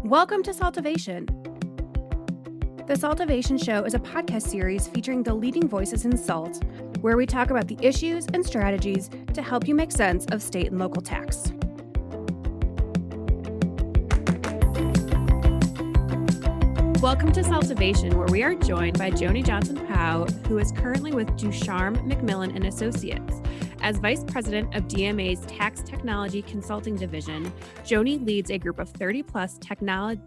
Welcome to SALTovation. The SALTovation Show is a podcast series featuring the leading voices in SALT, where we talk about the issues and strategies to help you make sense of state and local tax. Welcome to SALTovation, where we are joined by Joni Johnson-Powe, who is currently with DuCharme, McMillen Associates. As Vice President of DMA's Tax Technology Consulting Division, Joni leads a group of 30-plus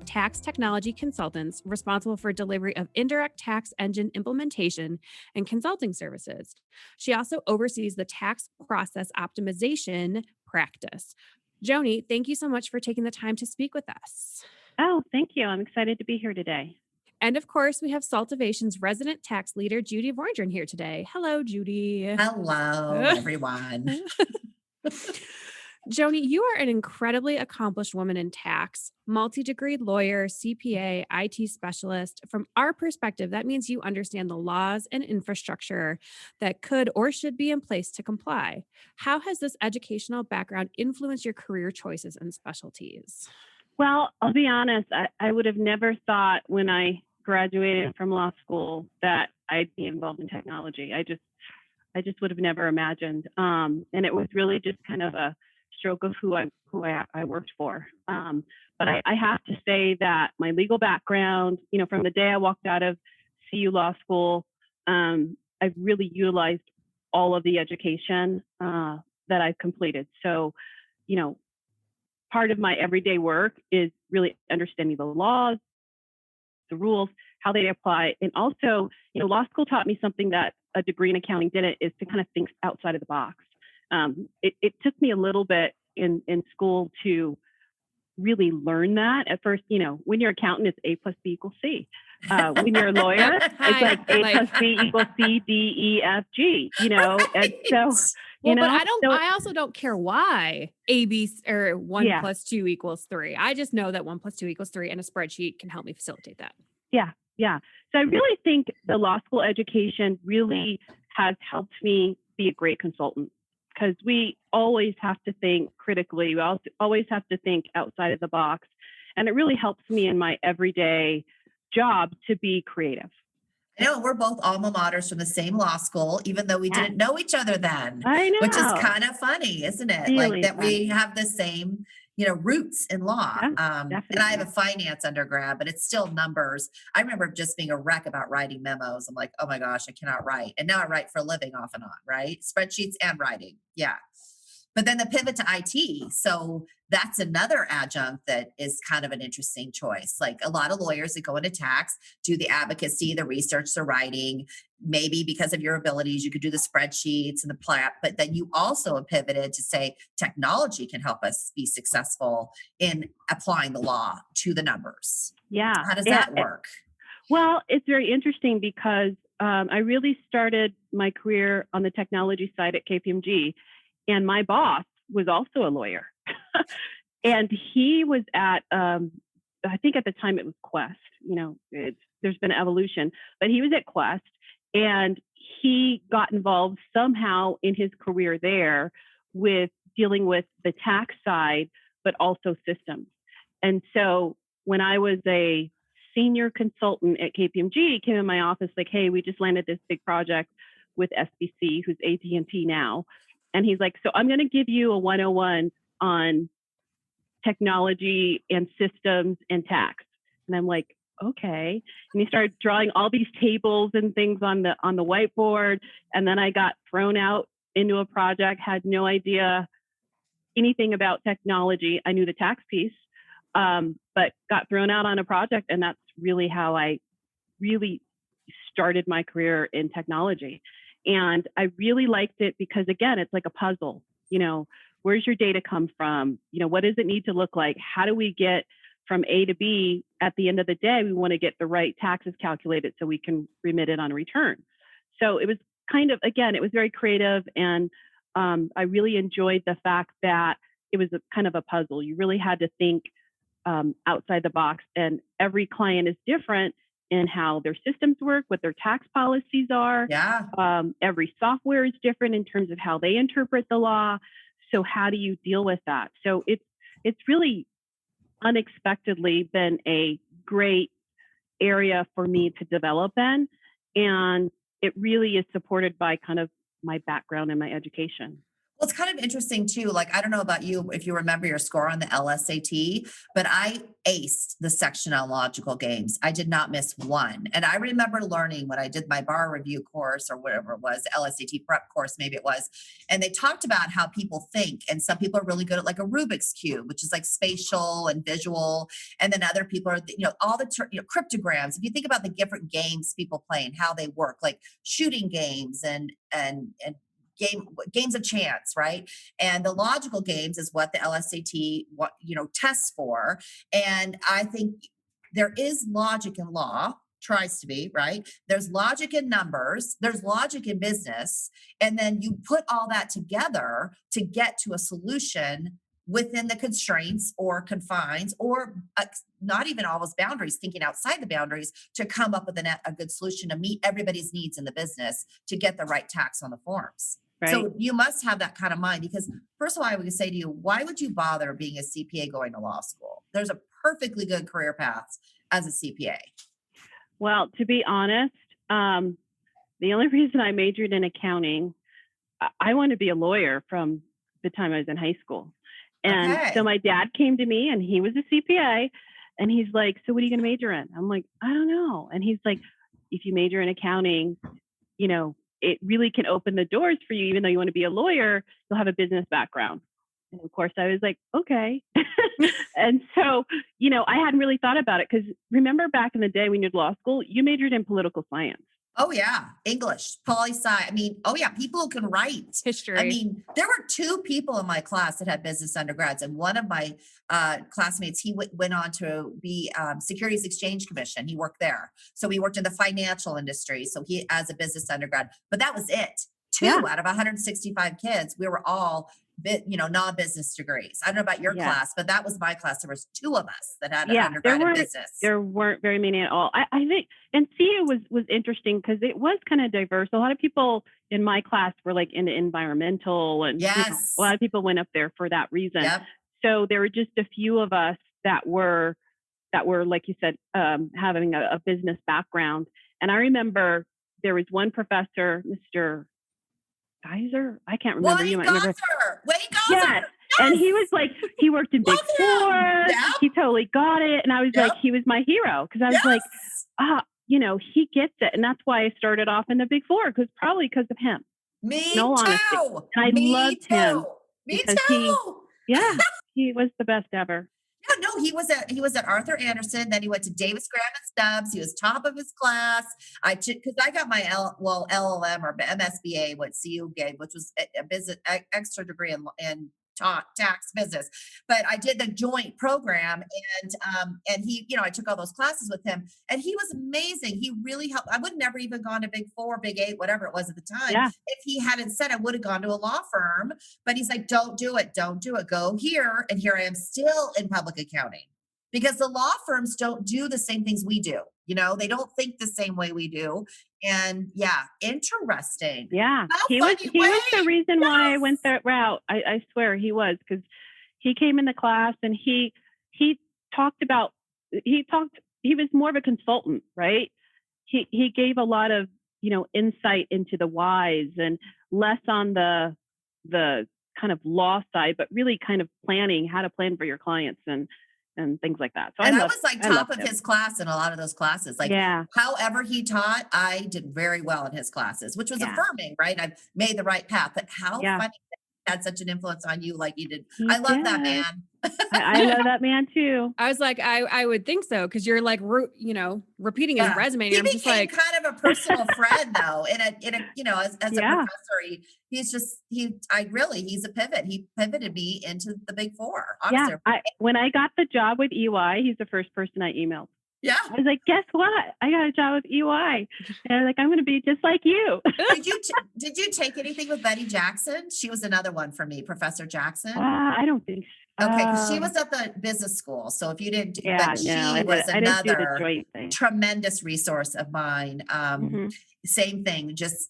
tax technology consultants responsible for delivery of indirect tax engine implementation and consulting services. She also oversees the tax process optimization practice. Joni, thank you so much for taking the time to speak with us. Oh, thank you. I'm excited to be here today. And of course, we have SALTovation's resident tax leader, Judy Vorndran, here today. Hello, Judy. Hello, everyone. Joni, you are an incredibly accomplished woman in tax, multi-degree lawyer, CPA, IT specialist. From our perspective, that means you understand the laws and infrastructure that could or should be in place to comply. How has this educational background influenced your career choices and specialties? Well, I'll be honest, I would have never thought when I graduated from law school that I'd be involved in technology. I just would have never imagined. And it was really just kind of a stroke of who I worked for. But I have to say that my legal background, from the day I walked out of CU Law School, I've really utilized all of the education that I've completed. So, part of my everyday work is really understanding the laws, the rules, how they apply. And also, law school taught me something that a degree in accounting didn't, is to kind of think outside of the box. It took me a little bit in school to really learn that. At first, when you're an accountant, it's A plus B equals C. When you're a lawyer, it's like A plus B equals C, D, E, F, G, Right. And so, but I also don't care why AB or 1 plus 2 equals 3. I just know that 1 plus 2 equals 3, and a spreadsheet can help me facilitate that. Yeah. So I really think the law school education really has helped me be a great consultant, because we always have to think critically. We always have to think outside of the box. And it really helps me in my everyday job to be creative. I know we're both alma maters from the same law school, even though we didn't know each other then. I know. Which is kind of funny, isn't it? Really like that funny. We have the same, roots in law. Yeah, and I have a finance undergrad, but it's still numbers. I remember just being a wreck about writing memos. I'm like, oh my gosh, I cannot write. And now I write for a living off and on, right? Spreadsheets and writing. Yeah. But then the pivot to IT. So that's another adjunct that is kind of an interesting choice. Like a lot of lawyers that go into tax do the advocacy, the research, the writing. Maybe because of your abilities, you could do the spreadsheets and the plat, but then you also have pivoted to say technology can help us be successful in applying the law to the numbers. Yeah. How does that work? Well, it's very interesting because I really started my career on the technology side at KPMG. And my boss was also a lawyer. And he was at, I think at the time it was Quest. There's been evolution, but he was at Quest, and he got involved somehow in his career there with dealing with the tax side, but also systems. And so when I was a senior consultant at KPMG, he came in my office like, hey, we just landed this big project with SBC, who's AT&T now. And he's like, so I'm going to give you a 101 on technology and systems and tax. And I'm like, okay. And he started drawing all these tables and things on the whiteboard. And then I got thrown out into a project, had no idea anything about technology. I knew the tax piece, but got thrown out on a project. And that's really how I really started my career in technology. And I really liked it because, again, it's like a puzzle. Where's your data come from? What does it need to look like? How do we get from A to B? At the end of the day, we want to get the right taxes calculated so we can remit it on a return. So it was kind of, again, it was very creative. And I really enjoyed the fact that it was kind of a puzzle. You really had to think outside the box, and every client is different in how their systems work, what their tax policies are. Yeah. Every software is different in terms of how they interpret the law. So how do you deal with that? So it's really unexpectedly been a great area for me to develop in. And it really is supported by kind of my background and my education. Well, it's kind of interesting too. Like, I don't know about you, if you remember your score on the LSAT, but I aced the section on logical games. I did not miss one. And I remember learning when I did my bar review course or whatever it was, LSAT prep course, maybe it was. And they talked about how people think. And some people are really good at like a Rubik's Cube, which is like spatial and visual. And then other people are, all the cryptograms. If you think about the different games people play and how they work, like shooting games and games of chance, right? And the logical games is what the LSAT tests for. And I think there is logic in law, tries to be, right? There's logic in numbers, there's logic in business, and then you put all that together to get to a solution within the constraints or confines, or not even always boundaries, thinking outside the boundaries to come up with a good solution to meet everybody's needs in the business to get the right tax on the forms. Right. So you must have that kind of mind, because first of all, I would say to you, why would you bother being a CPA going to law school? There's a perfectly good career path as a CPA. Well, to be honest, the only reason I majored in accounting, I wanted to be a lawyer from the time I was in high school. And so my dad came to me and he was a CPA and he's like, so what are you going to major in? I'm like, I don't know. And he's like, if you major in accounting, it really can open the doors for you. Even though you want to be a lawyer, you'll have a business background. And of course I was like, okay. And so, I hadn't really thought about it, because remember back in the day when you did law school, you majored in political science. Oh yeah. English, poli-sci. I mean, oh yeah. People who can write history. I mean, there were 2 people in my class that had business undergrads, and one of my classmates, he went on to be Securities Exchange Commission. He worked there. So he worked in the financial industry. So he, as a business undergrad, but that was it. 2 out of 165 kids, we were all non-business degrees. I don't know about your class, but that was my class. There was 2 of us that had an undergrad in business. There weren't very many at all. I think, and CU was interesting because it was kind of diverse. A lot of people in my class were like into environmental, and a lot of people went up there for that reason. Yep. So there were just a few of us that were, like you said, having a business background. And I remember there was one professor, Mr. Geyser? I can't remember. You might remember. Yes. And he was like, he worked in Big Four. Yep. He totally got it. And I was like, he was my hero. Because I was like, he gets it. And that's why I started off in the Big Four, probably because of him. Me too. And I loved him. Me too. He was the best ever. No, he was at Arthur Anderson. Then he went to Davis, Graham and Stubbs. He was top of his class. Because I got my LLM or MSBA, what CU gave, which was a business extra degree in tax business. But I did the joint program, and he, I took all those classes with him, and he was amazing. He really helped. I would never even gone to Big Four, Big Eight, whatever it was at the time. Yeah. If he hadn't said, I would have gone to a law firm. But he's like, don't do it. Go here. And here I am still in public accounting, because the law firms don't do the same things we do. They don't think the same way we do. And interesting. Yeah. He was the reason why I went that route. I swear he was, because he came in the class and he was more of a consultant, right? He gave a lot of, insight into the whys, and less on the kind of law side, but really kind of planning how to plan for your clients and things like that. So I was like top of his class in a lot of those classes. Like, however he taught, I did very well in his classes, which was affirming, right? I've made the right path. But how funny that had such an influence on you like you did. I love that man. I love that man too. I was like, I would think so, because you're like, repeating his resume. He I'm just became like kind of a personal friend, though. In a as a professor, he's a pivot. He pivoted me into the Big Four. When I got the job with EY, he's the first person I emailed. Yeah. I was like, guess what? I got a job with EY. And I'm like, I'm going to be just like you. Did you take anything with Betty Jackson? She was another one for me, Professor Jackson. I don't think so. Okay, because she was at the business school. So if you didn't, she was another tremendous resource of mine. Same thing, just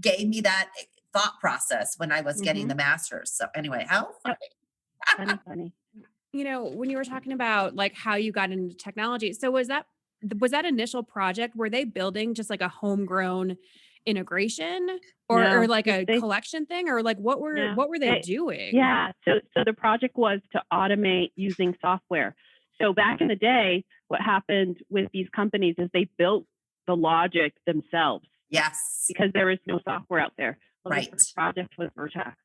gave me that thought process when I was getting the master's. So anyway, how funny. Funny. when you were talking about like how you got into technology, so was that initial project, were they building just like a homegrown integration or No, like a they collection thing, or like no, what were they doing? yeah. So the project was to automate using software. So back in the day, what happened with these companies is they built the logic themselves Yes. because there was no software out there. Well, the Right. first project was Vertex,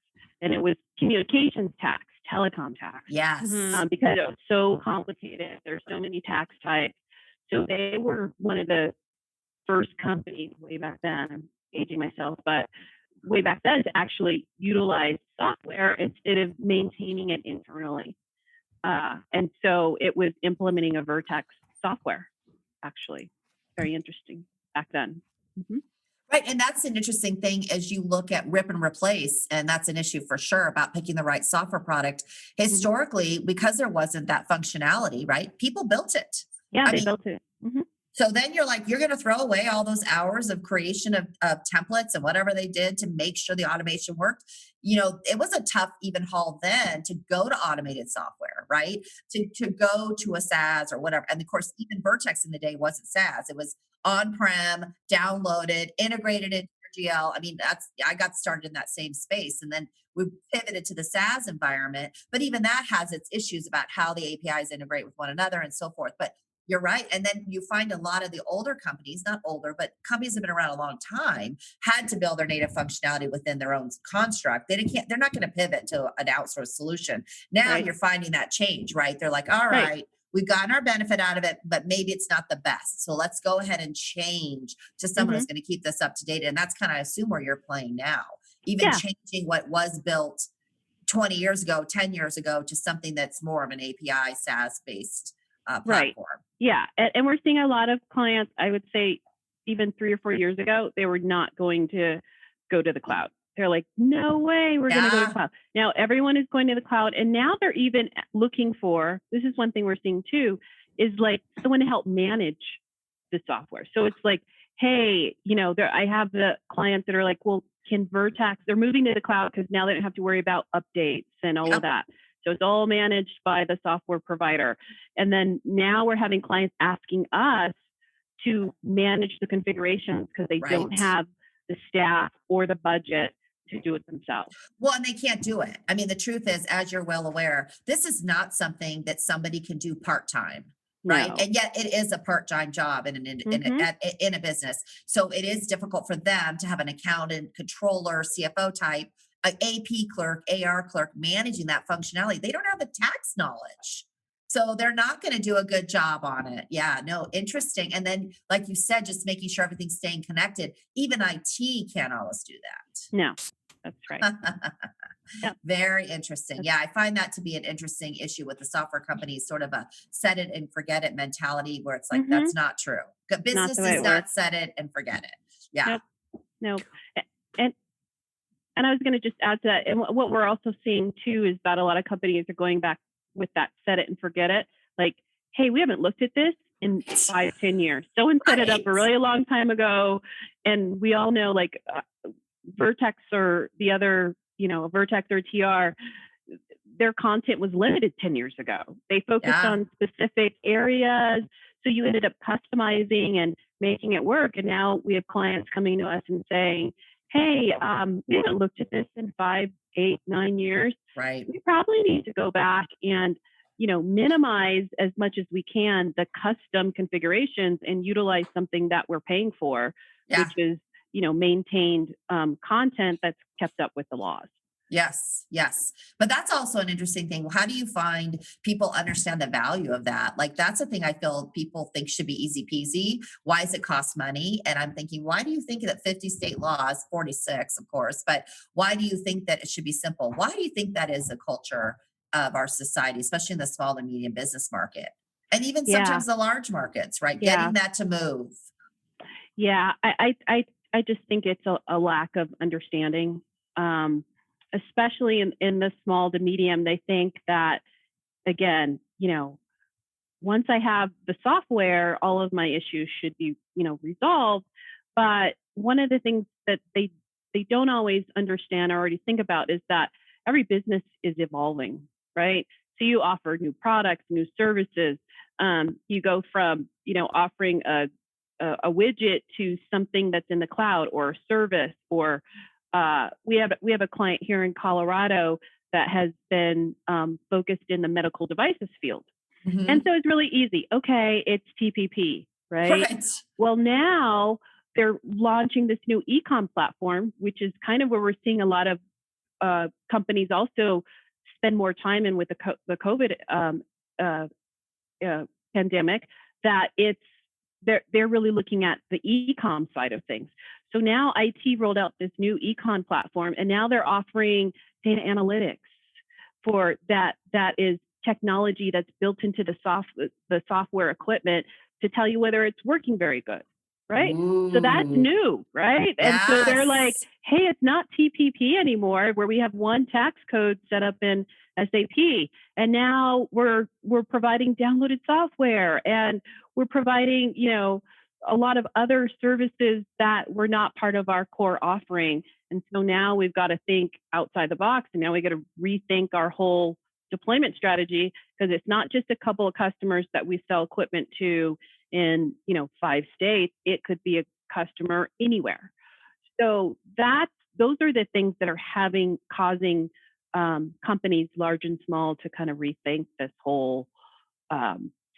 and it was communications tax, telecom tax, Yes. Mhm. because it was so complicated. There's so many tax types. So they were one of the first companies way back then. I'm aging myself, but way back then to actually utilize software instead of maintaining it internally. And so it was implementing a Vertex software, actually. Very interesting back then. Mm-hmm. Right. And that's an interesting thing as you look at rip and replace. And that's an issue for sure about picking the right software product. Historically, because there wasn't that functionality, right? People built it. Yeah, I they mean, built it. Mm-hmm. so then you're like, you're going to throw away all those hours of creation of templates and whatever they did to make sure the automation worked. It was a tough even haul then to go to automated software, right? To go to a SaaS or whatever. And of course, even Vertex in the day wasn't SaaS. It was on-prem, downloaded, integrated into your GL. I mean, I got started in that same space. And then we pivoted to the SaaS environment. But even that has its issues about how the APIs integrate with one another and so forth. But you're right. And then you find a lot of the older companies, not older, but companies that have been around a long time, had to build their native functionality within their own construct. They're not going to pivot to an outsourced solution. Now Right. you're finding that change, right? They're like, all right, we've gotten our benefit out of it, but maybe it's not the best. So let's go ahead and change to someone who's going to keep this up to date. And that's kind of, I assume, where you're playing now, even Yeah. changing what was built 20 years ago, 10 years ago to something that's more of an API SaaS based Right. platform. Yeah. And we're seeing a lot of clients, I would say even 3 or 4 years ago, they were not going to go to the cloud. They're like, no way, we're going to go to the cloud. Now everyone is going to the cloud. And now they're even looking for, this is one thing we're seeing too, is like someone to help manage the software. So it's like, hey, I have the clients that are like, well, can Vertex, they're moving to the cloud because now they don't have to worry about updates and all of that. So it's all managed by the software provider. And then now we're having clients asking us to manage the configurations because they don't have the staff or the budget to do it themselves. Well, and they can't do it. I mean, the truth is, as you're well aware, this is not something that somebody can do part-time. Right. No. And yet it is a part-time job in a business. So it is difficult for them to have an accountant, controller, CFO type, an AP clerk, AR clerk managing that functionality. They don't have the tax knowledge. So they're not going to do a good job on it. Yeah, no, interesting. And then, like you said, just making sure everything's staying connected. Even IT can't always do that. No, that's right. Yep. Very interesting. Yeah, I find that to be an interesting issue with the software companies, sort of a set it and forget it mentality where it's like, that's not true. Business is not set it and forget it. Yeah. No. And I was going to just add to that. And what we're also seeing too is that a lot of companies are going back with that set it and forget it. Like, hey, we haven't looked at this in 5-10 years. Someone set it up a really long time ago. And we all know like Vertex or the other, Vertex or TR, their content was limited 10 years ago. They focused on specific areas. So you ended up customizing and making it work. And now we have clients coming to us and saying, hey, we haven't looked at this in 5, 8, 9 years. Right. We probably need to go back and, minimize as much as we can the custom configurations and utilize something that we're paying for, which is, maintained content that's kept up with the laws. Yes. But that's also an interesting thing. How do you find people understand the value of that? Like, that's a thing I feel people think should be easy peasy. Why does it cost money? And I'm thinking, why do you think that 50 state laws, 46, of course, but why do you think that it should be simple? Why do you think that is a culture of our society, especially in the small and medium business market? And even sometimes the large markets, right? Getting that to move. Yeah. I just think it's a lack of understanding. Especially in the small to medium, they think that, again, once I have the software, all of my issues should be, resolved. But one of the things that they don't always understand or already think about is that every business is evolving. right? So you offer new products, new services. You go from, offering a widget to something that's in the cloud or a service, or we have a client here in Colorado that has been focused in the medical devices field. Mhm. And so it's really easy. Okay, it's TPP, right? Right. Well, now they're launching this new e-com platform, which is kind of where we're seeing a lot of companies also spend more time in with the COVID pandemic, that they're really looking at the e-com side of things. So now IT rolled out this new e-com platform, and now they're offering data analytics for that. That is technology that's built into the software equipment to tell you whether it's working very good, right? So that's Ooh, new, right? And so they're like, yes. hey, it's not TPP anymore, where we have one tax code set up in SAP, and now we're providing downloaded software, and we're providing, a lot of other services that were not part of our core offering. And so now we've got to think outside the box, and now we got to rethink our whole deployment strategy, because it's not just a couple of customers that we sell equipment to in 5 states. It could be a customer anywhere. So those are the things that are causing companies large and small to kind of rethink this whole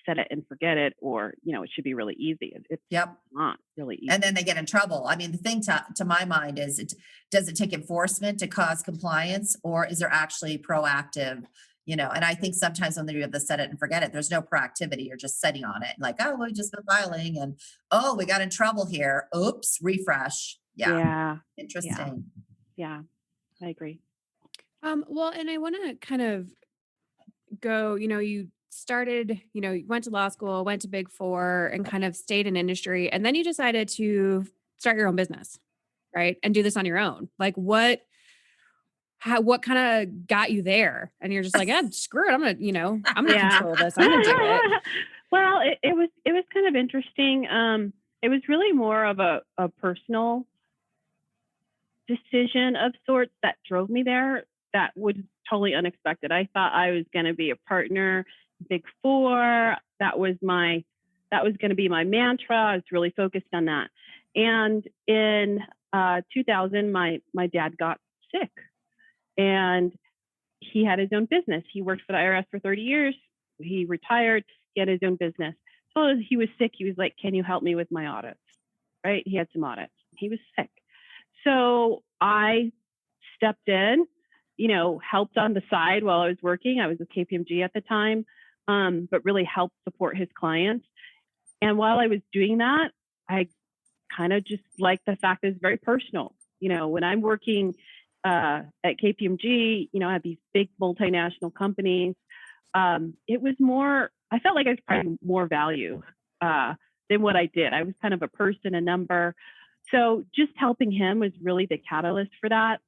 set it and forget it, or it should be really easy. It's Yep. not really easy. And then they get in trouble. I mean, the thing to my mind is, does it take enforcement to cause compliance, or is there actually proactive? And I think sometimes when they have the set it and forget it, there's no proactivity. You're just sitting on it, like, oh, we just been filing, and oh, we got in trouble here. Oops, refresh. Yeah, Yeah, interesting. yeah, I agree. Well, and I want to kind of go, you started, you went to law school, went to Big Four, and kind of stayed in industry. And then you decided to start your own business, right? And do this on your own. Like what kind of got you there? And you're just like, screw it. I'm going to, I'm going to control this. I'm going to do it. Well, it was kind of interesting. It was really more of a personal decision of sorts that drove me there. That was totally unexpected. I thought I was going to be a partner, Big Four. That was going to be my mantra. I was really focused on that. And in 2000, my dad got sick, and he had his own business. He worked for the IRS for 30 years. He retired. He had his own business. So as he was sick, he was like, can you help me with my audits? Right? He had some audits. He was sick. So I stepped in, helped on the side while I was working. I was with KPMG at the time, but really helped support his clients. And while I was doing that, I kind of just liked the fact that it's very personal. When I'm working at KPMG, I have these big multinational companies. It was more, I felt like I was providing more value than what I did. I was kind of a person, a number. So just helping him was really the catalyst for that.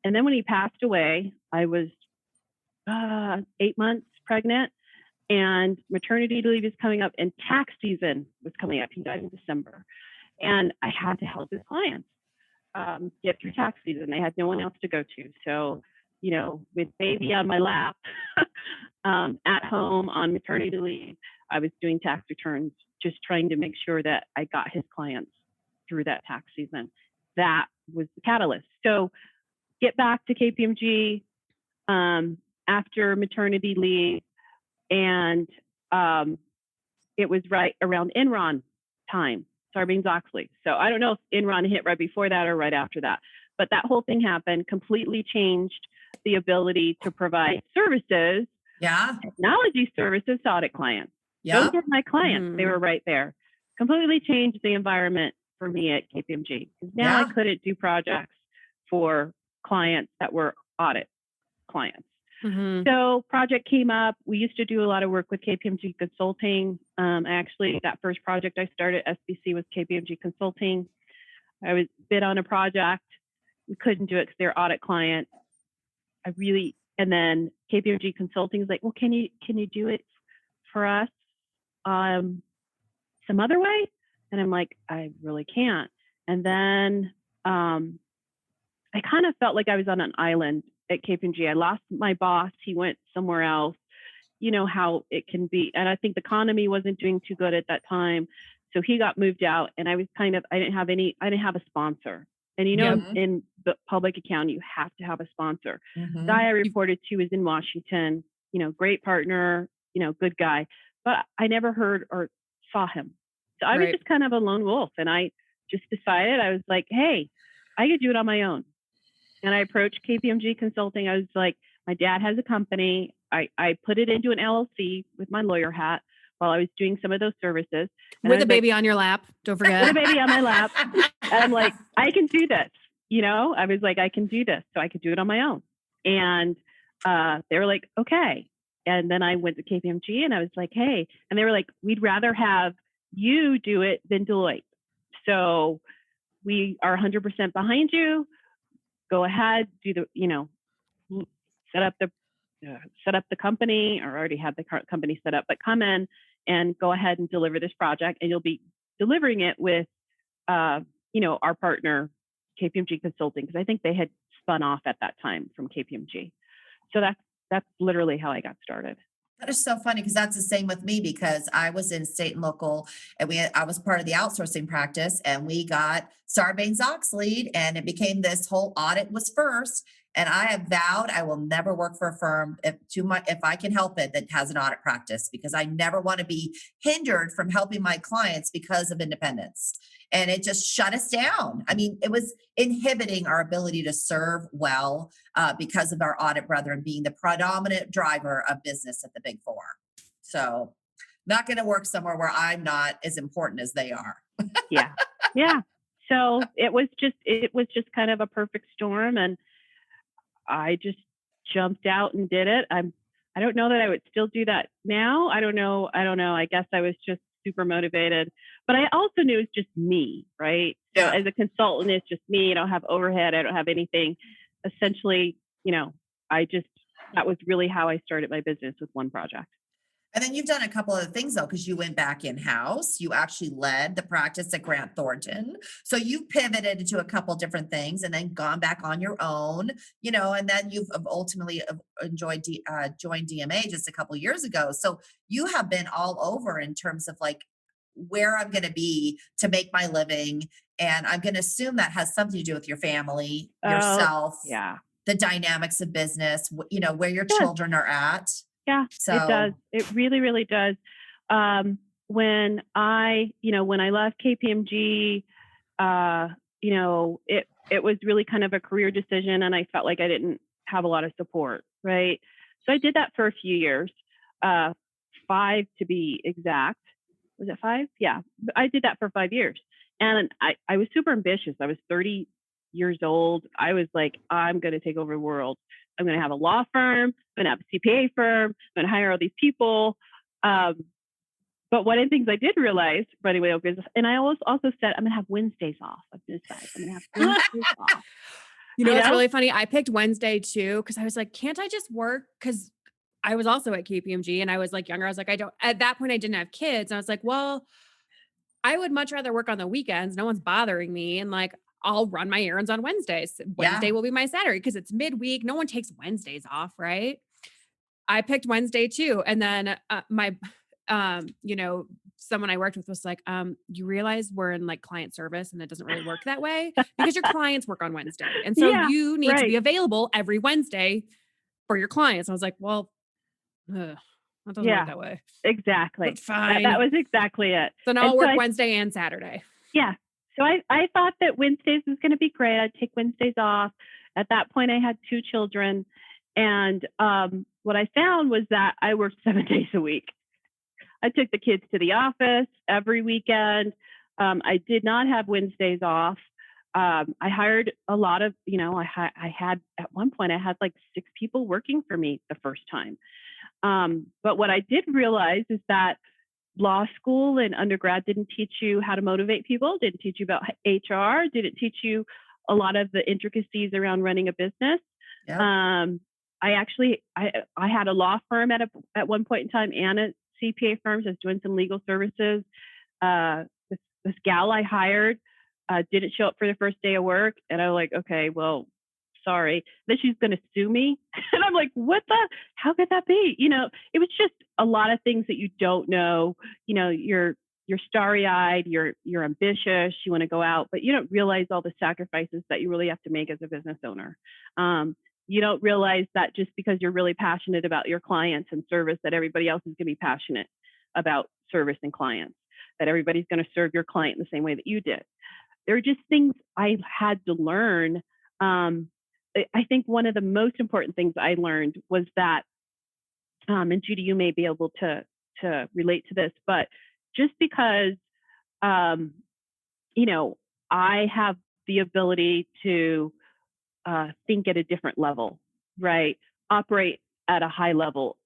And then when he passed away, I was 8 months pregnant, and maternity leave is coming up, and tax season was coming up. He died in December, and I had to help his clients get through tax season. They had no one else to go to. So, with baby on my lap, at home on maternity leave, I was doing tax returns, just trying to make sure that I got his clients through that tax season. That was the catalyst. So get back to KPMG after maternity leave, and it was right around Enron time, Sarbanes-Oxley. So I don't know if Enron hit right before that or right after that, but that whole thing happened, completely changed the ability to provide services, technology services to audit clients. Those were my clients. They were right there. Completely changed the environment for me at KPMG, because now I couldn't do projects for clients that were audit clients. So project came up. We used to do a lot of work with KPMG Consulting. Actually, that first project I started at SBC was KPMG Consulting. I was bid on a project. We couldn't do it because they're audit client. And then KPMG Consulting is like, well, can you do it for us some other way? And I'm like, I really can't. And then I kind of felt like I was on an island at KPMG. I lost my boss. He went somewhere else. You know how it can be. And I think the economy wasn't doing too good at that time. So he got moved out, and I didn't have a sponsor. And in the public accounting, you have to have a sponsor. The guy I reported to was in Washington, great partner, good guy, but I never heard or saw him. So I was just kind of a lone wolf, and I just decided, I was like, hey, I could do it on my own. And I approached KPMG Consulting. I was like, my dad has a company. I put it into an LLC with my lawyer hat while I was doing some of those services. With a baby on your lap. Don't forget. With a baby on my lap. And I'm like, I can do this. I was like, I can do this. So I could do it on my own. And they were like, okay. And then I went to KPMG and I was like, hey. And they were like, we'd rather have you do it than Deloitte. So we are 100% behind you. Go ahead, do the, set up the company, or already have the company set up, but come in and go ahead and deliver this project, and you'll be delivering it with, our partner, KPMG Consulting, because I think they had spun off at that time from KPMG. So that's literally how I got started. That is so funny, because that's the same with me, because I was in state and local, and I was part of the outsourcing practice, and we got Sarbanes-Oxley, and it became this whole audit was first. And I have vowed I will never work for a firm if I can help it that has an audit practice, because I never want to be hindered from helping my clients because of independence. And it just shut us down. I mean, it was inhibiting our ability to serve well because of our audit brethren being the predominant driver of business at the Big Four. So not going to work somewhere where I'm not as important as they are. Yeah. So it was just kind of a perfect storm, and I just jumped out and did it. I don't know that I would still do that now. I don't know. I guess I was just super motivated, but I also knew it's just me, right? Yeah. So as a consultant, it's just me. I don't have overhead. I don't have anything. Essentially, that was really how I started my business, with one project. And then you've done a couple of things, though, because you went back in-house. You actually led the practice at Grant Thornton. So you pivoted into a couple different things and then gone back on your own, and then you've ultimately joined DMA just a couple of years ago. So you have been all over in terms of like where I'm going to be to make my living. And I'm going to assume that has something to do with your family, yourself, the dynamics of business, where your children are at. Yeah, so it does. It really, really does. When I left KPMG, it was really kind of a career decision, and I felt like I didn't have a lot of support, right? So I did that for a few years, 5 to be exact. Was it 5? Yeah, I did that for 5 years, and I was super ambitious. I was 30 years old. I was like, I'm going to take over the world. I'm going to have a law firm. I'm going to have a CPA firm. I'm going to hire all these people. But one of the things I did realize right away, and I also said, I'm going to have Wednesdays off. I'm going to have Wednesdays off. It's really funny. I picked Wednesday too, because I was like, can't I just work? Because I was also at KPMG, and I was like younger. I was like, at that point I didn't have kids. And I was like, well, I would much rather work on the weekends. No one's bothering me. And like, I'll run my errands on Wednesdays. Wednesday will be my Saturday, because it's midweek. No one takes Wednesdays off, right? I picked Wednesday too. And then someone I worked with was like, you realize we're in like client service, and it doesn't really work that way, because your clients work on Wednesday. And so you need to be available every Wednesday for your clients. I was like, well, that doesn't work that way. Exactly. That's fine. That was exactly it. So now I'll work Wednesday and Saturday. Yeah. So I thought that Wednesdays was going to be great. I'd take Wednesdays off. At that point, I had 2 children. And what I found was that I worked 7 days a week. I took the kids to the office every weekend. I did not have Wednesdays off. I hired a lot of, I had, at one point, I had like 6 people working for me the first time. But what I did realize is that law school and undergrad didn't teach you how to motivate people, didn't teach you about HR, didn't teach you a lot of the intricacies around running a business. Yep. I had a law firm at one point in time, and a CPA firm. So I was doing some legal services. This gal I hired didn't show up for the first day of work, and I was like, okay, well, sorry. Then she's going to sue me. And I'm like, how could that be? It was just a lot of things that you don't know. You're starry-eyed, you're ambitious, you want to go out, but you don't realize all the sacrifices that you really have to make as a business owner. You don't realize that just because you're really passionate about your clients and service, that everybody else is going to be passionate about service and clients, that everybody's going to serve your client in the same way that you did. There are just things I had to learn. I think one of the most important things I learned was that, and Judy, you may be able to relate to this, but just because, I have the ability to think at a different level, right? Operate at a high level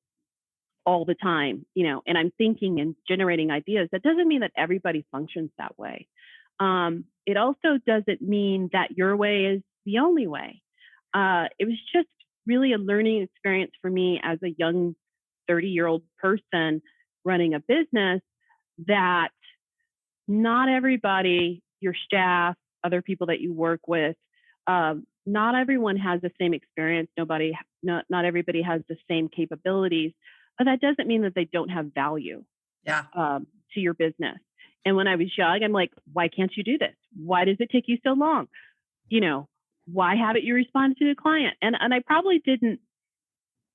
all the time, and I'm thinking and generating ideas. That doesn't mean that everybody functions that way. It also doesn't mean that your way is the only way. It was just really a learning experience for me as a young 30-year-old person running a business, that not everybody, your staff, other people that you work with, not everyone has the same experience. Not everybody has the same capabilities, but that doesn't mean that they don't have value to your business. And when I was young, I'm like, why can't you do this? Why does it take you so long? Why haven't you responded to the client? And I probably didn't,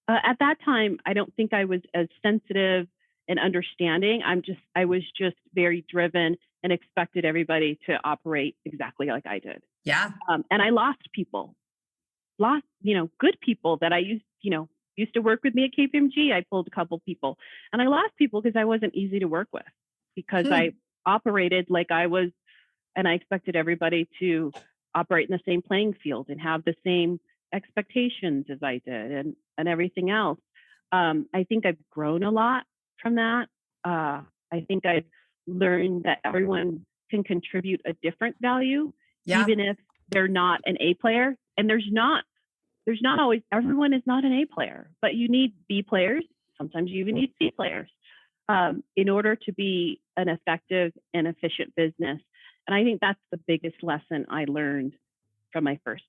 at that time, I don't think I was as sensitive and understanding. I was just very driven and expected everybody to operate exactly like I did. Yeah. And I lost good people that I used to work with me at KPMG. I pulled a couple people, and I lost people because I wasn't easy to work with, because I operated like I was, and I expected everybody to operate in the same playing field and have the same expectations as I did, and everything else. I think I've grown a lot from that. I think I've learned that everyone can contribute a different value, even if they're not an A player. And there's not always, everyone is not an A player, but you need B players. Sometimes you even need C players in order to be an effective and efficient business. And I think that's the biggest lesson I learned from my first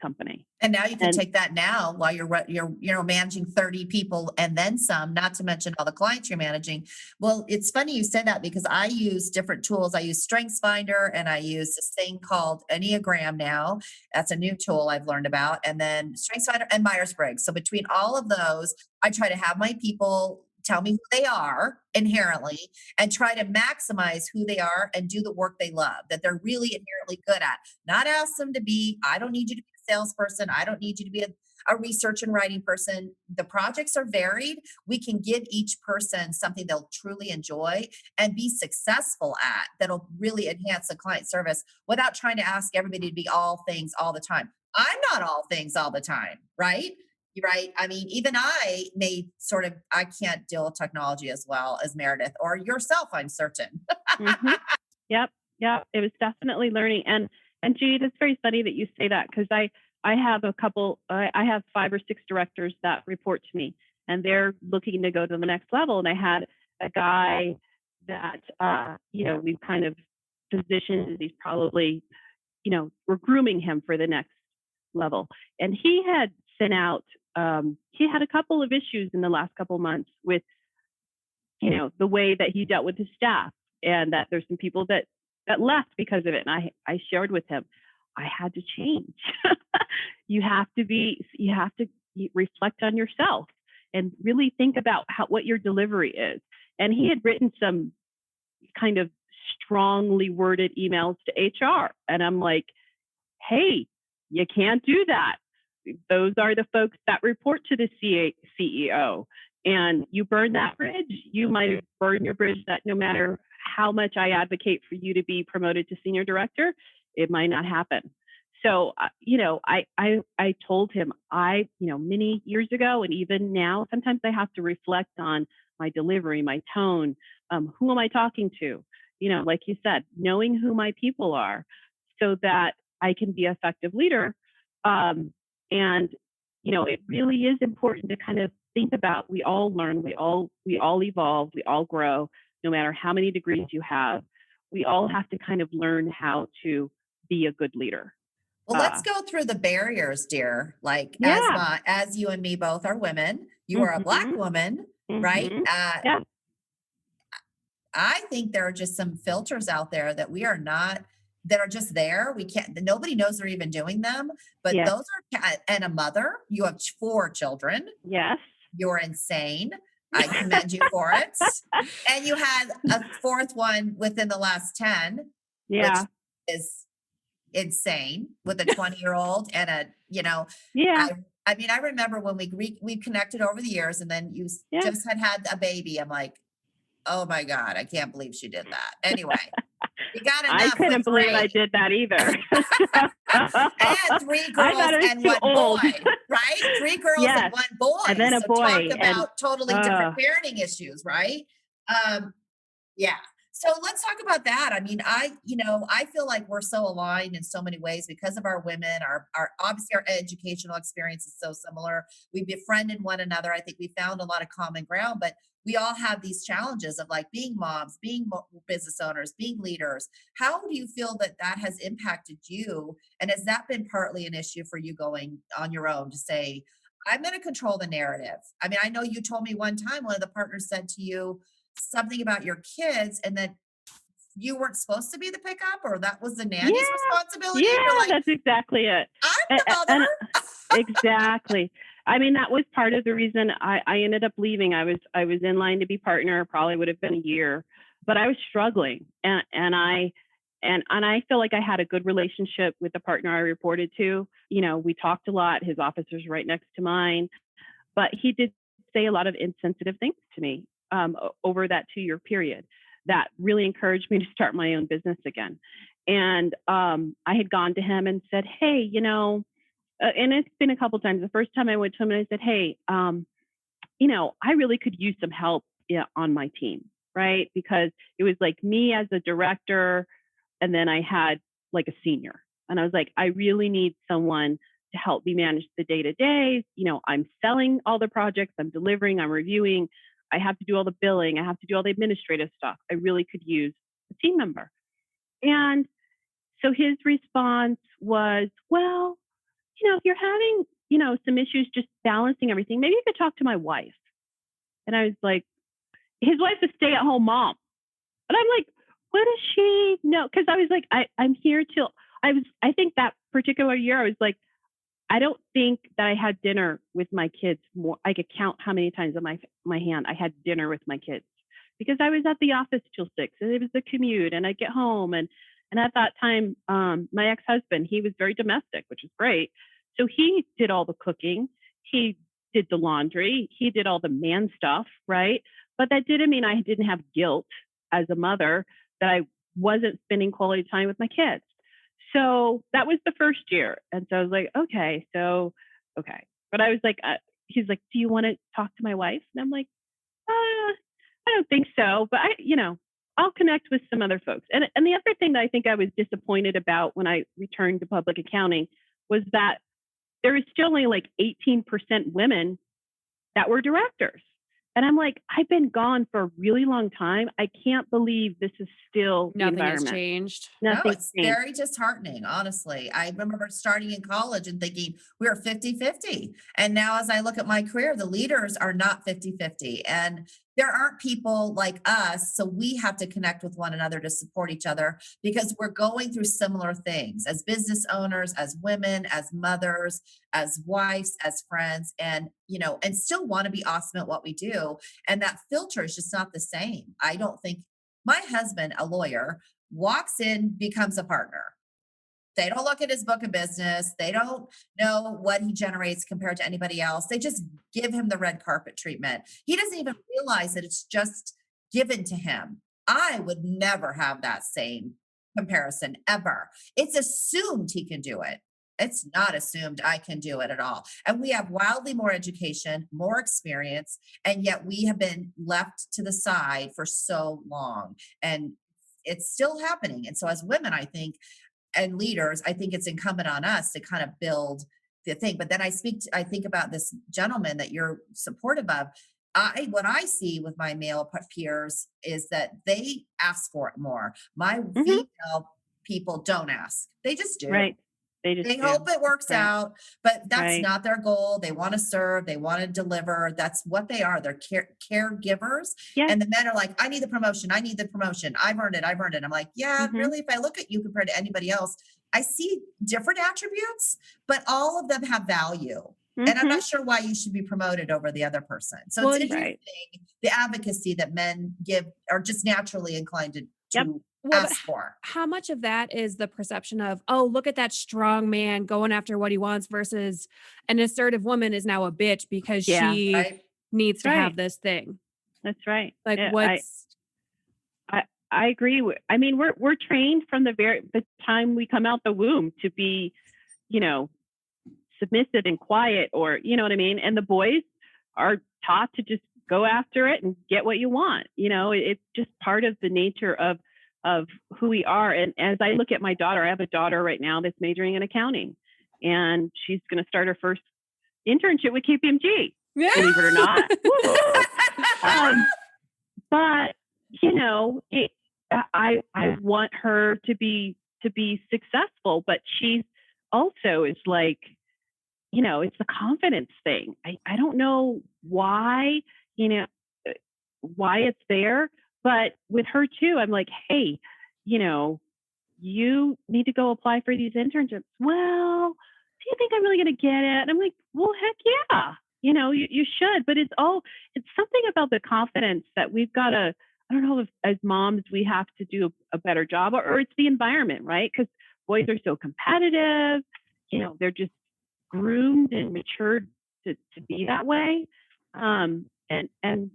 company. And now you can take that now while you're managing 30 people and then some, not to mention all the clients you're managing. Well, it's funny you said that, because I use different tools. I use StrengthsFinder, and I use this thing called Enneagram now. That's a new tool I've learned about. And then StrengthsFinder and Myers-Briggs. So between all of those, I try to have my people tell me who they are inherently, and try to maximize who they are and do the work they love, that they're really inherently good at. Not ask them to be, I don't need you to be a salesperson. I don't need you to be a research and writing person. The projects are varied. We can give each person something they'll truly enjoy and be successful at, that'll really enhance the client service without trying to ask everybody to be all things all the time. I'm not all things all the time, right? Right. I mean, even I can't deal with technology as well as Meredith or yourself, I'm certain. Mm-hmm. Yep. It was definitely learning. And Judy, that's very funny that you say that, because I have I have 5 or 6 directors that report to me, and they're looking to go to the next level. And I had a guy that, we've kind of positioned, he's probably, we're grooming him for the next level. And he had sent out, he had a couple of issues in the last couple of months with, the way that he dealt with his staff, and that there's some people that left because of it. And I shared with him, I had to change. You have to reflect on yourself and really think about what your delivery is. And he had written some kind of strongly worded emails to HR. And I'm like, hey, you can't do that. Those are the folks that report to the CEO. And you burn that bridge, you might burn your bridge that no matter how much I advocate for you to be promoted to senior director, it might not happen. So, I told him, many years ago, and even now, sometimes I have to reflect on my delivery, my tone, who am I talking to? Like you said, knowing who my people are so that I can be an effective leader. It really is important to kind of think about, we all learn, we all evolve, we all grow, no matter how many degrees you have. We all have to kind of learn how to be a good leader. Well, let's go through the barriers, dear. Like Yeah. as you and me both are women, you are a Black Mhm. woman, right? Mhm. Yeah. I think there are just some filters out there that we are not, that are just there. We can't, nobody knows they're even doing them, but Yes. those are, and a mother, you have 4 children. Yes. You're insane. I commend you for it. And you had a 4th one within the last 10, which Yeah. is insane, with a 20-year-old and a, Yeah. I mean, I remember when we connected over the years, and then you Yeah. just had a baby. I'm like, oh my God, I can't believe she did that. Anyway, you got I enough with couldn't believe I 3. did that either. And 3 I girls thought it was and too 1 old. boy, right? 3 girls and Yes. 1 boy. And then a So talk boy. And about totally different parenting issues, right? Um, yeah. So let's talk about that. I mean, I feel like we're so aligned in so many ways because of our women, our obviously our educational experience is so similar. We befriended one another. I think we found a lot of common ground, but we all have these challenges of like being moms, being business owners, being leaders. How do you feel that that has impacted you? And has that been partly an issue for you going on your own to say, I'm going to control the narrative? I mean, I know you told me one time one of the partners said to you something about your kids and that you weren't supposed to be the pickup, or that was the yeah. nanny's responsibility. And you're Yeah. like, That's exactly it. I'm And, the and mother. exactly. I mean, that was part of the reason I ended up leaving. I was in line to be partner, probably would have been a year, but I was struggling, and I feel like I had a good relationship with the partner I reported to. We talked a lot. His office was right next to mine, but he did say a lot of insensitive things to me over that 2-year period that really encouraged me to start my own business again. And I had gone to him and said, hey, and it's been a couple of times. The first time I went to him and I said, hey, I really could use some help on my team, right? Because it was like me as a director, and then I had like a senior. And I was like, I really need someone to help me manage the day-to-day. I'm selling all the projects, I'm delivering, I'm reviewing. I have to do all the billing. I have to do all the administrative stuff. I really could use a team member. And so his response was, well, if you're having, some issues just balancing everything, maybe you could talk to my wife. And I was like, his wife's a stay-at-home mom. And I'm like, what does she know? Because I was like, I'm here till I think that particular year, I was like, I don't think that I had dinner with my kids more. I could count how many times on my hand I had dinner with my kids, because I was at the office till 6 and it was the commute, and I get home and at that time, my ex-husband, he was very domestic, which is great. So he did all the cooking, he did the laundry, he did all the man stuff, right? But that didn't mean I didn't have guilt as a mother that I wasn't spending quality time with my kids. So that was the first year. And so I was like, okay. But I was like, he's like, do you want to talk to my wife? And I'm like, I don't think so. But I'll connect with some other folks. And the other thing that I think I was disappointed about when I returned to public accounting was that there was still only like 18% women that were directors. And I'm like, I've been gone for a really long time. I can't believe this is still the Nothing has environment. changed. No, Nothing's it's changed. very disheartening, honestly. I remember starting in college and thinking we were 50-50. And now as I look at my career, the leaders are not 50-50. And there aren't people like us. So we have to connect with one another to support each other because we're going through similar things as business owners, as women, as mothers, as wives, as friends, and and still want to be awesome at what we do. And that filter is just not the same. I don't think my husband, a lawyer, walks in, becomes a partner. They don't look at his book of business. They don't know what he generates compared to anybody else. They just give him the red carpet treatment. He doesn't even realize that it's just given to him. I would never have that same comparison ever. It's assumed he can do it. It's not assumed I can do it at all. And we have wildly more education, more experience, and yet we have been left to the side for so long. And it's still happening. And so as women, I think, and leaders, I think it's incumbent on us to kind of build the thing. But then I think about this gentleman that you're supportive of. What I see with my male peers is that they ask for it more. My Mhm. female people don't ask. They just do. Right. They just They do. hope it works Right. out, but that's Right. not their goal. They want to serve, they want to deliver. That's what they are. They're caregivers. Yes. And the men are like, I need the promotion. I need the promotion. I've earned it. I've earned it. I'm like, yeah, Mhm. really, if I look at you compared to anybody else, I see different attributes, but all of them have value. And I'm Mhm. not sure why you should be promoted over the other person. So Well, it's and- interesting Right. the advocacy that men give are just naturally inclined Yep. to Well, but ask for. how much of that is the perception of, oh, look at that strong man going after what he wants versus an assertive woman is now a bitch because Yeah. she Right? needs to Right. have this thing? That's right. Like, Yeah, what's I agree. I mean, we're trained from the time we come out the womb to be, you know, submissive and quiet, or you know what I mean. And the boys are taught to just go after it and get what you want. You know, it's just part of the nature of who we are. And as I look at my daughter, I have a daughter right now that's majoring in accounting, and she's going to start her first internship with KPMG. Believe it or not. But you know, I want her to be successful, but she's also is like, you know, it's the confidence thing. I don't know why, you know, why it's there, but with her too, I'm like, hey, you know, you need to go apply for these internships. Well, do you think I'm really going to get it? And I'm like, well, heck yeah. You know, you should, but it's something about the confidence that we've got to, I don't know if as moms, we have to do a better job, or it's the environment, right? Because boys are so competitive, you know, they're just groomed and matured to be that way. And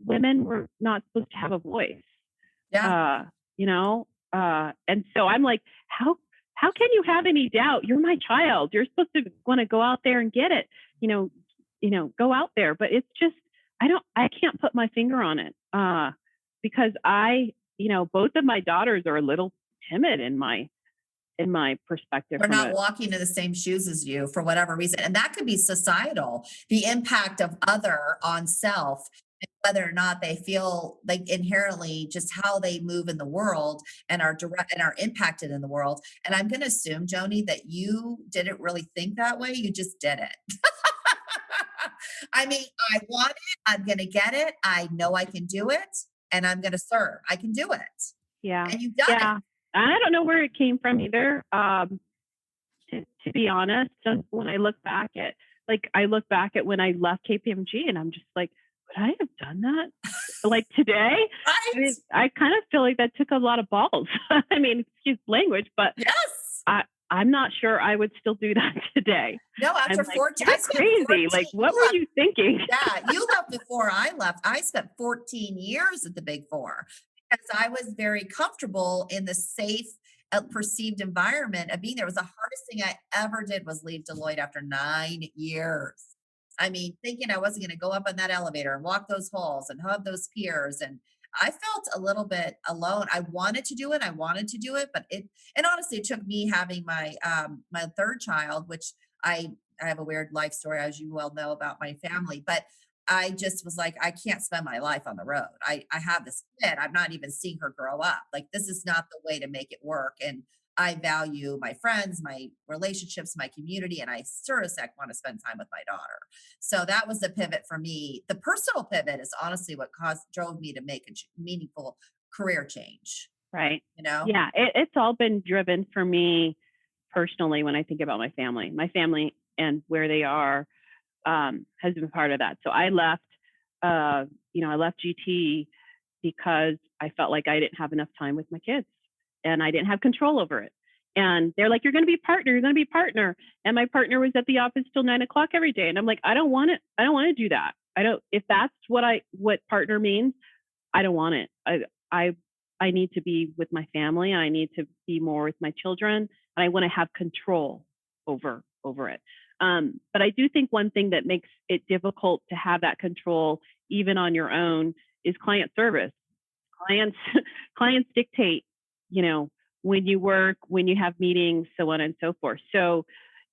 women were not supposed to have a voice. Yeah. You know, and so I'm like, how can you have any doubt? You're my child. You're supposed to want to go out there and get it. You know, go out there. But it's just, I can't put my finger on it, because you know, both of my daughters are a little timid in my perspective. We're not walking in the same shoes as you for whatever reason. And that could be societal, the impact of other on self, and whether or not they feel like inherently just how they move in the world and are direct and are impacted in the world. And I'm going to assume, Joni, that you didn't really think that way. You just did it. I mean, I want it. I'm going to get it. I know I can do it, and I'm going to serve. I can do it. Yeah. And you've done Yeah. it. I don't know where it came from either. To be honest, when I look back at, when I left KPMG, and I'm just like, would I have done that? Like today? Right? I kind of feel like that took a lot of balls. I mean, excuse language, but Yes. I'm not sure I would still do that today. No, after I'm like, 14, you're crazy. Like, what were you thinking? Yeah, you left before I left. I spent 14 years at the Big Four because I was very comfortable in the safe, perceived environment of being there. It was the hardest thing I ever did was leave Deloitte after 9 years. I mean, thinking I wasn't going to go up on that elevator and walk those halls and hug those peers. And I felt a little bit alone. I wanted to do it. But and honestly, it took me having my third child, which I have a weird life story, as you well know about my family, but I just was like, I can't spend my life on the road. I have this kid. I'm not even seeing her grow up. Like, this is not the way to make it work. And I value my friends, my relationships, my community, and I sure as heck want to spend time with my daughter. So that was the pivot for me. The personal pivot is honestly what drove me to make a meaningful career change. Right. You know? Yeah. It's all been driven for me personally when I think about my family and where they are, has been part of that. So I left, I left GT because I felt like I didn't have enough time with my kids and I didn't have control over it. And they're like, you're going to be partner. And my partner was at the office till 9:00 every day. And I'm like, I don't want to do that. If that's what partner means, I don't want it. I need to be with my family. I need to be more with my children, and I want to have control over it. But I do think one thing that makes it difficult to have that control, even on your own, is client service. Clients dictate, when you work, when you have meetings, so on and so forth. So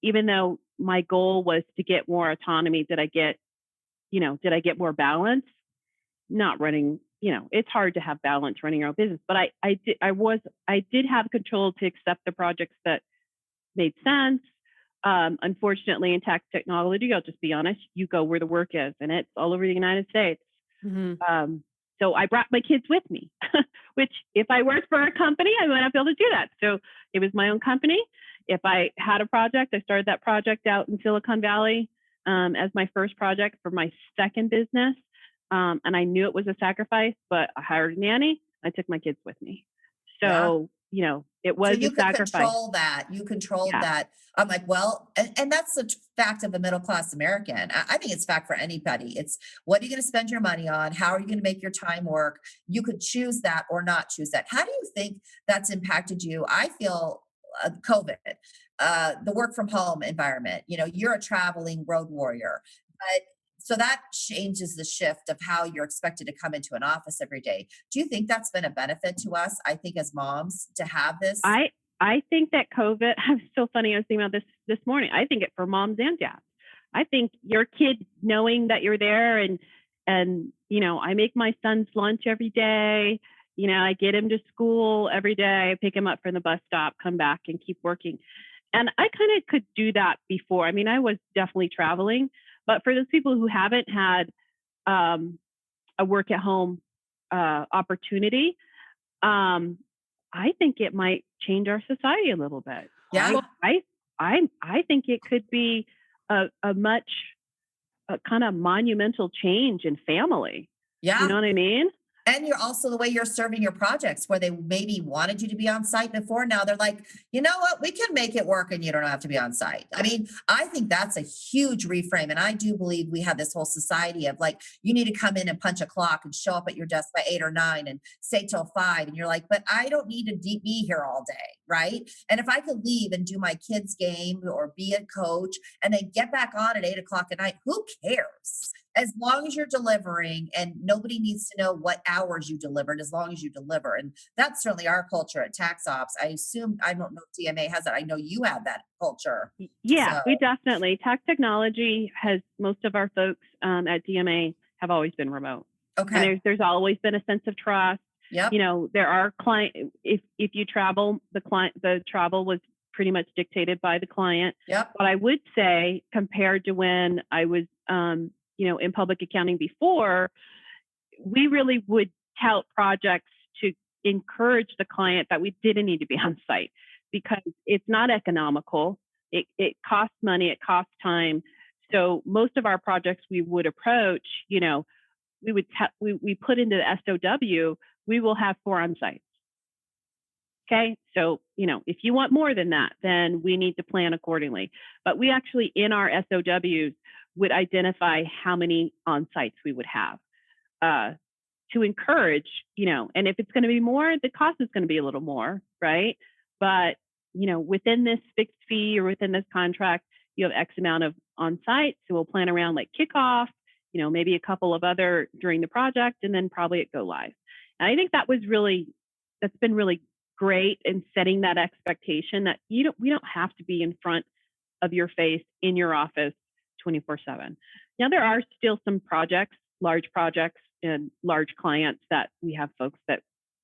even though my goal was to get more autonomy, did I get more balance? Not running, it's hard to have balance running your own business, but I did have control to accept the projects that made sense. Unfortunately, in tax technology, I'll just be honest, you go where the work is, and it's all over the United States. So I brought my kids with me, which if I worked for a company, I might not be able to do that. So it was my own company. If I had a project, I started that project out in Silicon Valley as my first project for my second business. And I knew it was a sacrifice, but I hired a nanny. I took my kids with me. So, it was you a could sacrifice. control that. You controlled that. I'm like, well, and that's the fact of a middle-class American. I think it's fact for anybody. It's what are you going to spend your money on? How are you going to make your time work? You could choose that or not choose that. How do you think that's impacted you? I feel COVID, the work from home environment, you're a traveling road warrior, but so that changes the shift of how you're expected to come into an office every day. Do you think that's been a benefit to us? I think as moms to have this. I think that COVID, it's so funny. I was thinking about this morning. I think it for moms and dads. I think your kid knowing that you're there and I make my son's lunch every day. I get him to school every day, I pick him up from the bus stop, come back and keep working. And I kind of could do that before. I mean, I was definitely traveling, but for those people who haven't had a work at home opportunity, I think it might change our society a little bit. Yeah. I think it could be a kind of monumental change in family. Yeah. You know what I mean? And you're also the way you're serving your projects where they maybe wanted you to be on site before. Now they're like, you know what, we can make it work and you don't have to be on site. I mean, I think that's a huge reframe. And I do believe we have this whole society of like, you need to come in and punch a clock and show up at your desk by 8 or 9 and stay till 5. And you're like, but I don't need to be here all day. Right. And if I could leave and do my kids' game or be a coach and then get back on at 8 o'clock at night, who cares? As long as you're delivering and nobody needs to know what hours you delivered, as long as you deliver. And that's certainly our culture at Tax Ops. I assume, I don't know if DMA has that. I know you have that culture. Yeah, So. we definitely. Tax technology has, most of our folks at DMA have always been remote. Okay. And there's always been a sense of trust. Yep. There are if you travel, the travel was pretty much dictated by the client. Yep. But I would say compared to when I was, in public accounting before, we really would tout projects to encourage the client that we didn't need to be on site because it's not economical. It costs money, it costs time. So most of our projects we would approach, we put into the SOW, we will have 4 on sites. Okay. So, if you want more than that, then we need to plan accordingly. But we actually, in our SOWs, would identify how many on sites we would have to encourage, and if it's going to be more, the cost is going to be a little more, right? But, within this fixed fee or within this contract, you have X amount of on site. So we'll plan around like kickoff, maybe a couple of other during the project, and then probably at go live. And I think that's been really great in setting that expectation that we don't have to be in front of your face in your office 24/7. Now there are still some projects, large projects and large clients that we have folks that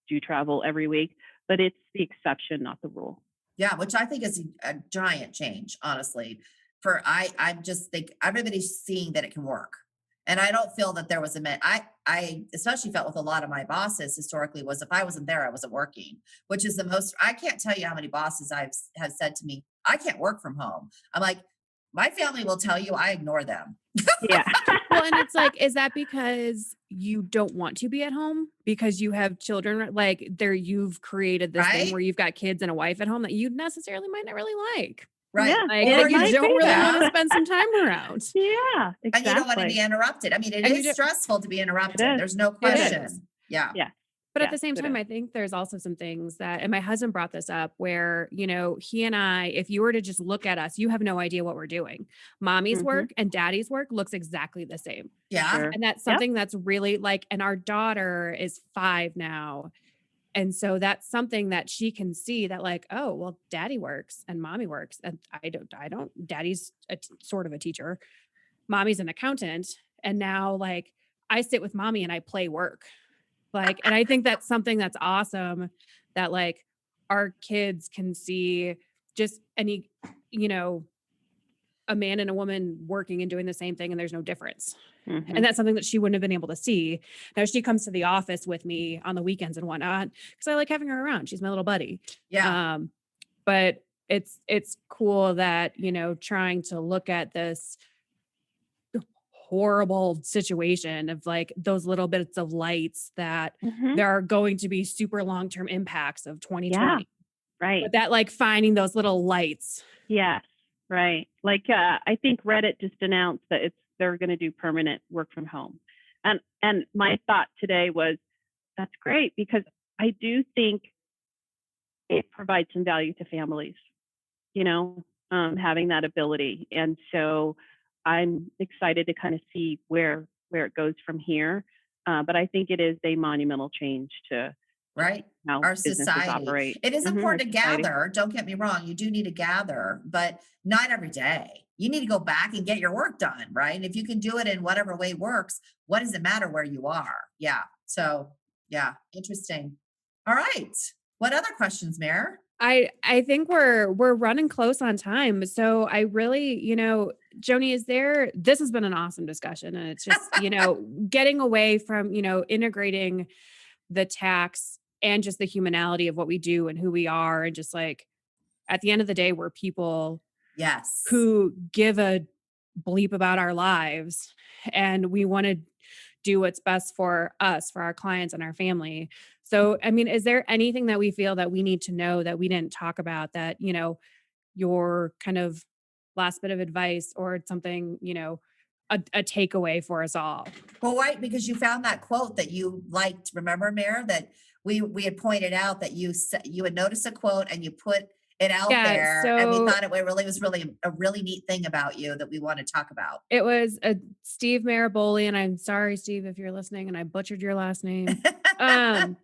do travel every week, but it's the exception, not the rule. Yeah, which I think is a giant change, honestly. I just think everybody's seeing that it can work. And I don't feel that there was I especially felt with a lot of my bosses historically was if I wasn't there, I wasn't working, which is I can't tell you how many bosses have said to me, I can't work from home. I'm like, my family will tell you I ignore them. Yeah. Well, and it's like, is that because you don't want to be at home because you have children? Like you've created this thing where you've got kids and a wife at home that you necessarily might not really like. Right. Yeah, Like or you don't really that. want to spend some time around. Yeah, exactly. And you don't want to be interrupted. I mean, it is stressful to be interrupted. There's no question. Yeah. Yeah. But at the same time, I think there's also some things that, and my husband brought this up where, he and I, if you were to just look at us, you have no idea what we're doing. Mommy's work and daddy's work looks exactly the same. Yeah. Sure. And that's something that's really and our daughter is 5 now. And so that's something that she can see that oh, well, daddy works and mommy works. And I don't, daddy's sort of a teacher. Mommy's an accountant. And now I sit with mommy and I play work. And I think that's something that's awesome that our kids can see just any, a man and a woman working and doing the same thing and there's no difference. Mhm. And that's something that she wouldn't have been able to see. Now she comes to the office with me on the weekends and whatnot because I like having her around. She's my little buddy. Yeah. But it's cool that, you know, trying to look at this horrible situation of like those little bits of lights that Mhm. there are going to be super long-term impacts of Yeah. 2020. Right. But that like finding those little lights. Yes. Right. Like, I think Reddit just announced that they're going to do permanent work from home. And my thought today was, that's great, because I do think it provides some value to families, you know, having that ability. And so I'm excited to kind of see where it goes from here. But I think it is a monumental change to Right. how Our businesses society. operate. It is Mhm, our important to society. gather. Don't get me wrong. You do need to gather, but not every day. You need to go back and get your work done, right? And if you can do it in whatever way works, what does it matter where you are? Yeah. So, yeah, interesting. All right. What other questions, Mayor? I think we're running close on time. So I really, you know, Joni, this has been an awesome discussion. And it's just, you know, getting away from, you know, integrating the tax and just the humanality of what we do and who we are. And just like at the end of the day, we're people Yes. who give a bleep about our lives and we want to do what's best for us, for our clients and our family. So, I mean, is there anything that we feel that we need to know that we didn't talk about that, you know, your kind of last bit of advice or something, you know, a takeaway for us all? Well, right, because you found that quote that you liked. Remember, Mayor, that we had pointed out that you had noticed a quote and you put it out Yeah. there, and we So thought it was really a really neat thing about you that we want to talk about. it was a Steve Maraboli, and I'm sorry, Steve, if you're listening and I butchered your last name. Um,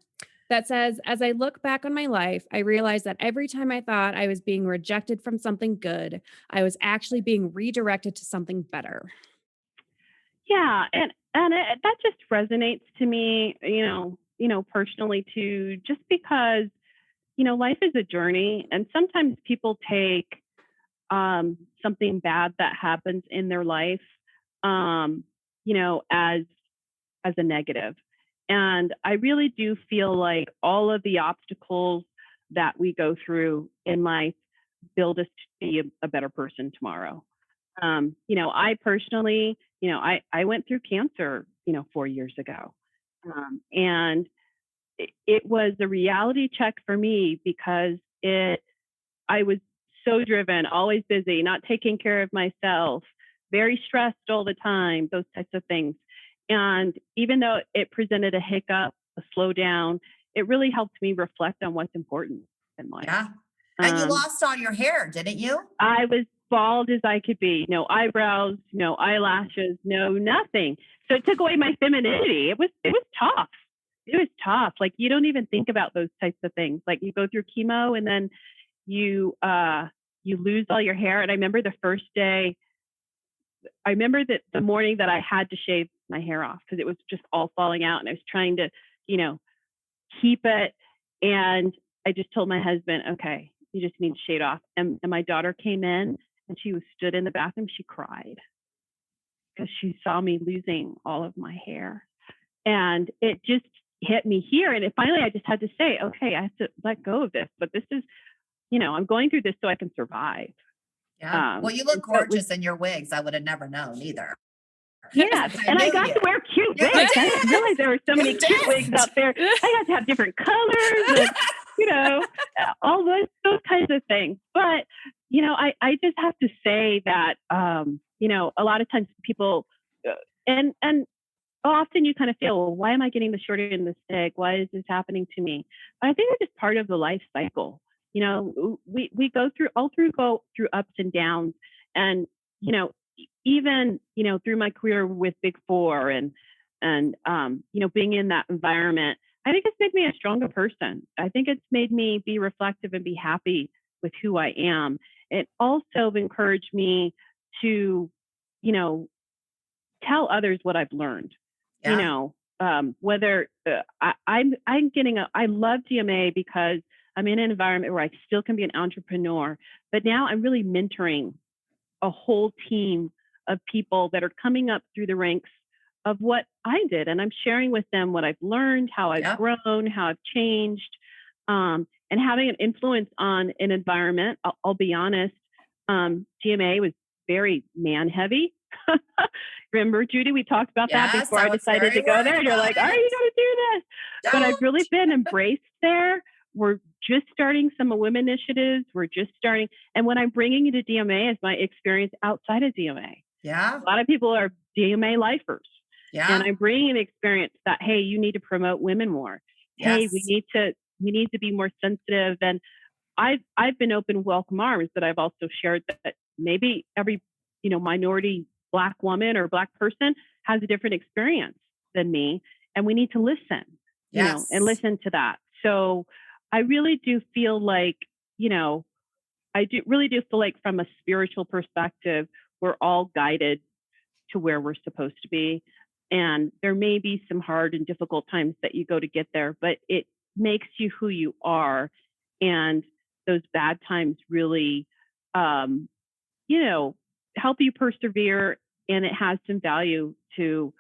that says, as I look back on my life, I realized that every time I thought I was being rejected from something good, I was actually being redirected to something better. Yeah, and that just resonates to me, personally too, just because life is a journey, and sometimes people take something bad that happens in their life, as a negative. And I really do feel like all of the obstacles that we go through in life build us to be a better person tomorrow. I personally, I went through cancer, 4 years ago. And it was a reality check for me because I was so driven, always busy, not taking care of myself, very stressed all the time, those types of things. And even though it presented a hiccup, a slowdown, it really helped me reflect on what's important in life. Yeah. And you Um, lost all your hair, didn't you? I was bald as I could be, no eyebrows, no eyelashes, no nothing. So it took away my femininity. It was tough. It was tough. Like, you don't even think about those types of things. Like, you go through chemo and then you lose all your hair. And I remember the first day. I remember that the morning that I had to shave my hair off because it was just all falling out, and I was trying to, keep it. And I just told my husband, okay, you just need to shave it off. And my daughter came in and she stood in the bathroom. She cried because she saw me losing all of my hair. And it just hit me here. And finally, I just had to say, okay, I have to let go of this. But this is, I'm going through this so I can survive. Yeah. Well, you look gorgeous in your wigs. I would have never known either. Yes, and I got to wear cute wigs. I didn't realize there were so many cute wigs out there. I got to have different colors and, all those kinds of things. But, I just have to say that, a lot of times people, and often you kind of feel, well, why am I getting the short end of the stick? Why is this happening to me? But I think it's just part of the life cycle. We go through ups and downs, and even through my career with Big Four and being in that environment, I think it's made me a stronger person. I think it's made me be reflective and be happy with who I am. It also encouraged me to tell others what I've learned. Yeah. Whether I love DMA because I'm in an environment where I still can be an entrepreneur, but now I'm really mentoring a whole team of people that are coming up through the ranks of what I did. And I'm sharing with them what I've learned, how I've grown, how I've changed, and having an influence on an environment. I'll be honest, DMA was very man heavy. Remember, Judy, we talked about that before I decided to go there. And you're like, are you going to do this? But I've really been embraced there. We're just starting some women initiatives. We're just starting. And what I'm bringing into DMA is my experience outside of DMA. Yeah. A lot of people are DMA lifers. Yeah. And I'm bringing an experience that, hey, you need to promote women more. Yes. Hey, we need to be more sensitive. And I've been open welcome arms, but I've also shared that maybe every, minority Black woman or Black person has a different experience than me. And we need to listen, and listen to that. So I really do feel like, really do feel like from a spiritual perspective, we're all guided to where we're supposed to be. And there may be some hard and difficult times that you go to get there, but it makes you who you are. And those bad times really, help you persevere. And it has some value to,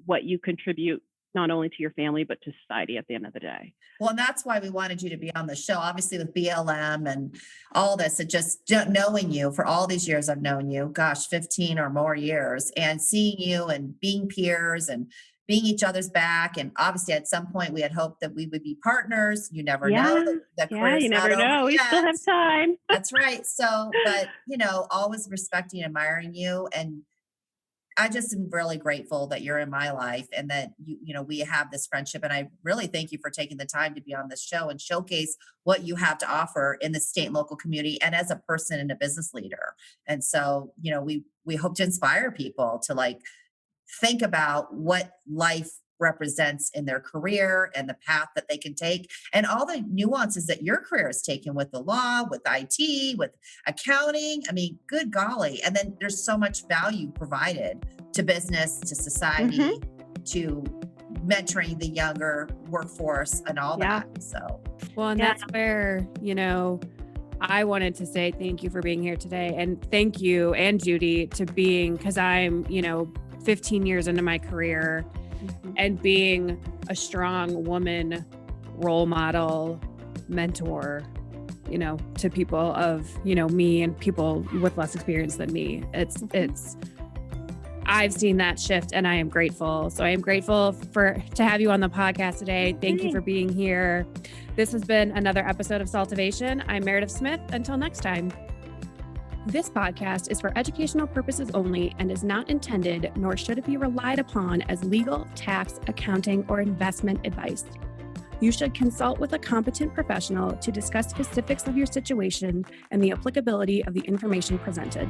what you contribute, not only to your family, but to society at the end of the day. Well, and that's why we wanted you to be on the show, obviously with BLM and all this, and just knowing you for all these years I've known you, 15 or more years, and seeing you and being peers and being each other's back. And obviously at some point we had hoped that we would be partners. You never know. You never know. We still have time. That's right. So, but, always respecting and admiring you. And I just am really grateful that you're in my life and that we have this friendship. And I really thank you for taking the time to be on this show and showcase what you have to offer in the state and local community and as a person and a business leader. And so, we hope to inspire people to think about what life represents in their career and the path that they can take and all the nuances that your career has taken with the law, with IT, with accounting. I mean, good golly. And then there's so much value provided to business, to society, to mentoring the younger workforce and all that. So, well, and that's where, I wanted to say thank you for being here today. And thank you and Judy because I'm, 15 years into my career and being a strong woman, role model, mentor, to people of, me and people with less experience than me. I've seen that shift and I am grateful. So I am grateful to have you on the podcast today. Thank you for being here. This has been another episode of SALTovation. I'm Meredith Smith. Until next time. This podcast is for educational purposes only and is not intended, nor should it be relied upon as legal, tax, accounting, or investment advice. You should consult with a competent professional to discuss specifics of your situation and the applicability of the information presented.